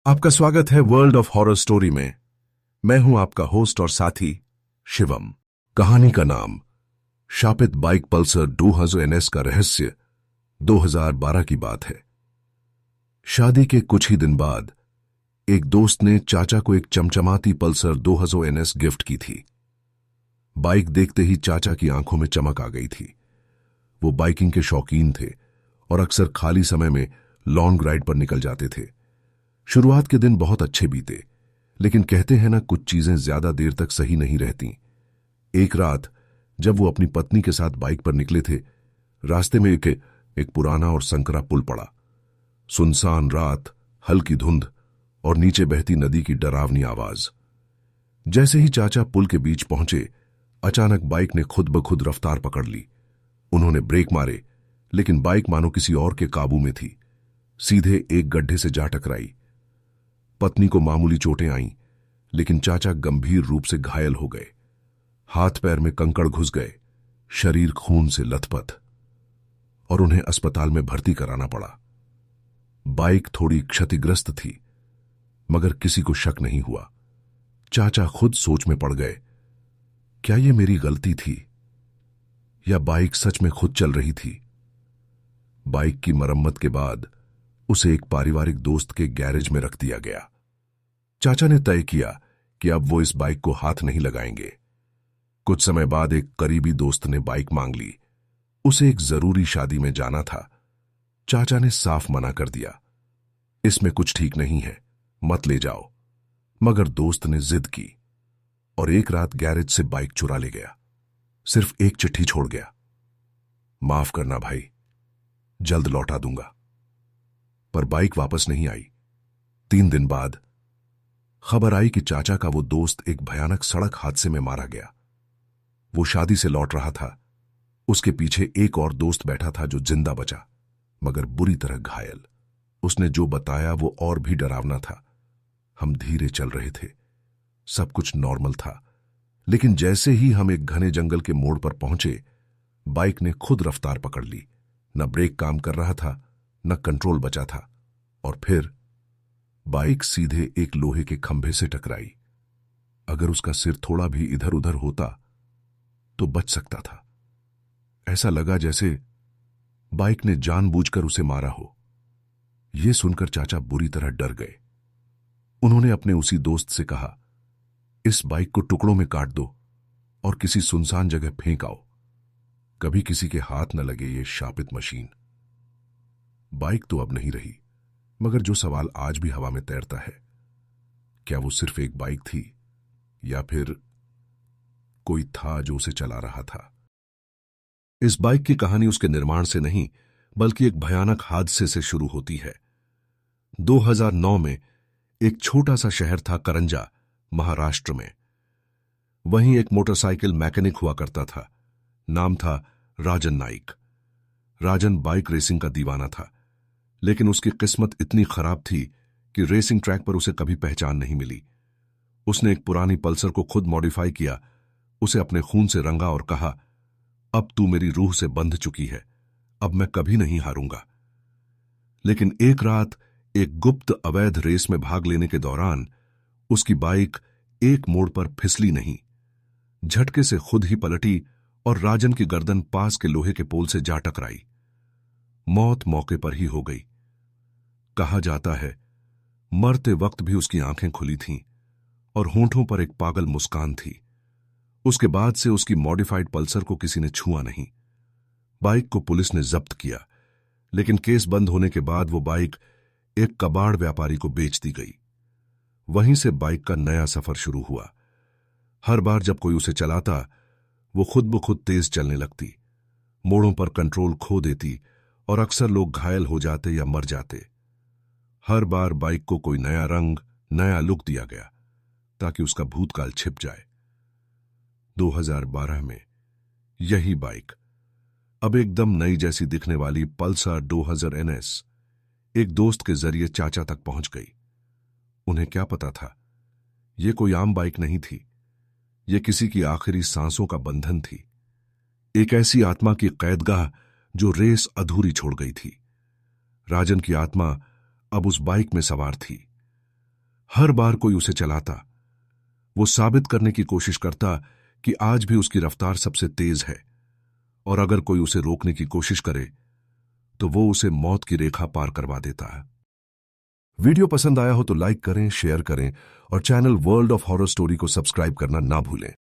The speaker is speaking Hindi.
आपका स्वागत है वर्ल्ड ऑफ हॉरर स्टोरी में। मैं हूं आपका होस्ट और साथी शिवम। कहानी का नाम शापित बाइक पल्सर 2000 NS का रहस्य। 2012 की बात है। शादी के कुछ ही दिन बाद एक दोस्त ने चाचा को एक चमचमाती पल्सर 2000 NS गिफ्ट की थी। बाइक देखते ही चाचा की आंखों में चमक आ गई थी। वो बाइकिंग के शौकीन थे और अक्सर खाली समय में लॉन्ग राइड पर निकल जाते थे। शुरुआत के दिन बहुत अच्छे बीते, लेकिन कहते हैं ना, कुछ चीजें ज्यादा देर तक सही नहीं रहती। एक रात जब वो अपनी पत्नी के साथ बाइक पर निकले थे, रास्ते में एक पुराना और संकरा पुल पड़ा। सुनसान रात, हल्की धुंध और नीचे बहती नदी की डरावनी आवाज। जैसे ही चाचा पुल के बीच पहुंचे, अचानक बाइक ने खुद ब खुद रफ्तार पकड़ ली। उन्होंने ब्रेक मारे, लेकिन बाइक मानो किसी और के काबू में थी। सीधे एक गड्ढे से जा टकराई। पत्नी को मामूली चोटें आईं, लेकिन चाचा गंभीर रूप से घायल हो गए। हाथ पैर में कंकड़ घुस गए, शरीर खून से लथपथ, और उन्हें अस्पताल में भर्ती कराना पड़ा। बाइक थोड़ी क्षतिग्रस्त थी, मगर किसी को शक नहीं हुआ। चाचा खुद सोच में पड़ गए, क्या ये मेरी गलती थी या बाइक सच में खुद चल रही थी? बाइक की मरम्मत के बाद उसे एक पारिवारिक दोस्त के गैरेज में रख दिया गया। चाचा ने तय किया कि अब वो इस बाइक को हाथ नहीं लगाएंगे। कुछ समय बाद एक करीबी दोस्त ने बाइक मांग ली। उसे एक जरूरी शादी में जाना था। चाचा ने साफ मना कर दिया, इसमें कुछ ठीक नहीं है, मत ले जाओ। मगर दोस्त ने जिद की और एक रात गैरेज से बाइक चुरा ले गया। सिर्फ एक चिट्ठी छोड़ गया, माफ करना भाई, जल्द लौटा दूंगा। पर बाइक वापस नहीं आई। 3 दिन बाद खबर आई कि चाचा का वो दोस्त एक भयानक सड़क हादसे में मारा गया। वो शादी से लौट रहा था। उसके पीछे एक और दोस्त बैठा था जो जिंदा बचा, मगर बुरी तरह घायल। उसने जो बताया वो और भी डरावना था। हम धीरे चल रहे थे, सब कुछ नॉर्मल था, लेकिन जैसे ही हम एक घने जंगल के मोड़ पर पहुंचे, बाइक ने खुद रफ्तार पकड़ ली। न ब्रेक काम कर रहा था, न कंट्रोल बचा था, और फिर बाइक सीधे एक लोहे के खंभे से टकराई। अगर उसका सिर थोड़ा भी इधर उधर होता तो बच सकता था। ऐसा लगा जैसे बाइक ने जानबूझकर उसे मारा हो। यह सुनकर चाचा बुरी तरह डर गए। उन्होंने अपने उसी दोस्त से कहा, इस बाइक को टुकड़ों में काट दो और किसी सुनसान जगह फेंक आओ। कभी किसी के हाथ न लगे ये शापित मशीन। बाइक तो अब नहीं रही, मगर जो सवाल आज भी हवा में तैरता है, क्या वो सिर्फ एक बाइक थी या फिर कोई था जो उसे चला रहा था? इस बाइक की कहानी उसके निर्माण से नहीं, बल्कि एक भयानक हादसे से शुरू होती है। 2009 में एक छोटा सा शहर था करंजा, महाराष्ट्र में। वहीं एक मोटरसाइकिल मैकेनिक हुआ करता था। नाम था राजन नाइक। राजन बाइक रेसिंग का दीवाना था, लेकिन उसकी किस्मत इतनी खराब थी कि रेसिंग ट्रैक पर उसे कभी पहचान नहीं मिली। उसने एक पुरानी पल्सर को खुद मॉडिफाई किया, उसे अपने खून से रंगा और कहा, अब तू मेरी रूह से बंध चुकी है, अब मैं कभी नहीं हारूंगा। लेकिन एक रात एक गुप्त अवैध रेस में भाग लेने के दौरान उसकी बाइक एक मोड़ पर फिसली नहीं, झटके से खुद ही पलटी और राजन की गर्दन पास के लोहे के पोल से जा टकराई। मौत मौके पर ही हो गई। कहा जाता है मरते वक्त भी उसकी आंखें खुली थीं और होंठों पर एक पागल मुस्कान थी। उसके बाद से उसकी मॉडिफाइड पल्सर को किसी ने छुआ नहीं। बाइक को पुलिस ने जब्त किया, लेकिन केस बंद होने के बाद वो बाइक एक कबाड़ व्यापारी को बेच दी गई। वहीं से बाइक का नया सफर शुरू हुआ। हर बार जब कोई उसे चलाता, वो खुद ब खुद तेज चलने लगती, मोड़ों पर कंट्रोल खो देती और अक्सर लोग घायल हो जाते या मर जाते। हर बार बाइक को कोई नया रंग, नया लुक दिया गया ताकि उसका भूतकाल छिप जाए। 2012 में यही बाइक, अब एकदम नई जैसी दिखने वाली पल्सर 2000 NS, एक दोस्त के जरिए चाचा तक पहुंच गई। उन्हें क्या पता था, यह कोई आम बाइक नहीं थी, यह किसी की आखिरी सांसों का बंधन थी। एक ऐसी आत्मा की कैदगाह जो रेस अधूरी छोड़ गई थी। राजन की आत्मा अब उस बाइक में सवार थी। हर बार कोई उसे चलाता, वो साबित करने की कोशिश करता कि आज भी उसकी रफ्तार सबसे तेज है, और अगर कोई उसे रोकने की कोशिश करे तो वो उसे मौत की रेखा पार करवा देता है। वीडियो पसंद आया हो तो लाइक करें, शेयर करें और channel world of horror story को सब्सक्राइब करना ना भूलें।